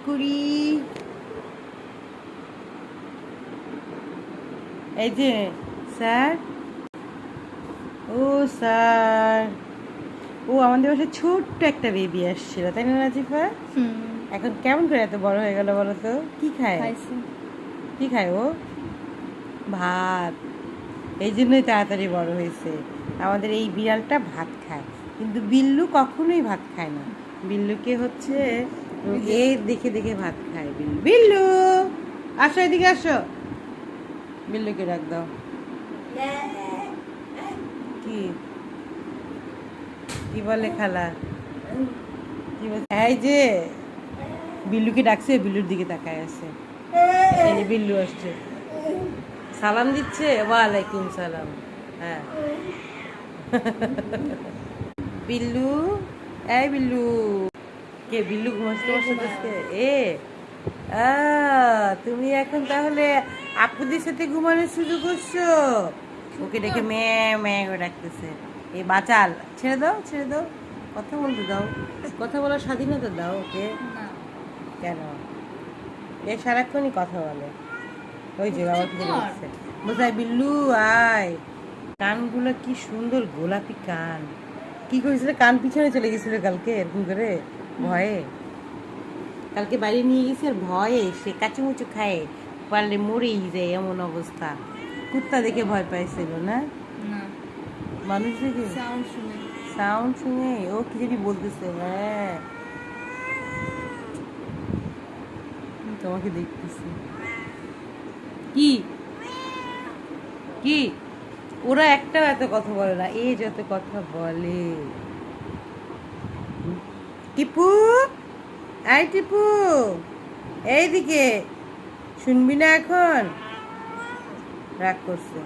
করি। এই যে স্যার, ও স্যার, ও আমাদের বাসায় ছোট্ট একটা বেবি আসছিল, তাই না নাজিফা? এখন কেমন করে এত বড় হয়ে গেল বলো তো? কি খায়? কি খায় ও? ভাত। এই জন্যই তাড়াতাড়ি বড় হয়েছে। আমাদের এই বিড়ালটা ভাত খায়, কিন্তু বিল্লু কখনোই ভাত খায় না। বিল্লুকে হচ্ছে এ দেখে দেখে ভাত খায়। বিল্লু, বিল্লু আসো, এদিকে আসো। বিল্লুকে ডাক দাও। কি কি বলে খালা? কি বলে? এই যে বিল্লুকে ডাকছে, বিল্লুর দিকে তাকায় আছে। এই যে বিল্লু আসছে, সালাম দিচ্ছে। ওয়ালাইকুম সালাম। হ্যাঁ। বিল্লু, এই বিল্লু। কে বিল্লু ঘুমাচ্ছে তোমার সাথে আজকে? এ আ, তুমি এখন তাহলে আপুদের সাথে ঘুমানো শুরু করছো? ওকে দেখে ম্যাঁ ম্যাঁ করে ডাকতেছে। এই বাচাল, ছেড়ে দাও, ছেড়ে দাও, কথা বলতে দাও, কথা বলার স্বাধীনতা দাও ওকে। কেন? এ সারাক্ষণই কথা বলে। ওই যে বাবা কি বলছে, বোঝায় বিল্লু আয়। কানগুলো কি সুন্দর, গোলাপি কান। কি করেছিল, কান পিছনে চলে গেছিল কালকে এরকম করে ভয়ে। কালকে বাইরে নিয়ে গেছে আর ভয়ে সে কাচুমুচু খায়, পারলে মরেই যায় এমন অবস্থা। কুত্তা দেখে ভয় পাইছিল না? মানুষ দেখে সাউন্ড শুনে ও কি জানি বলতেছে। হ্যাঁ, তোমাকে দেখতেছি। কি কি ওরা একটাও এত কথা বলে না, এ যত কথা বলে। টিপু, আই টিপু, এইদিকে, শুনবি না এখন? রাগ করছে।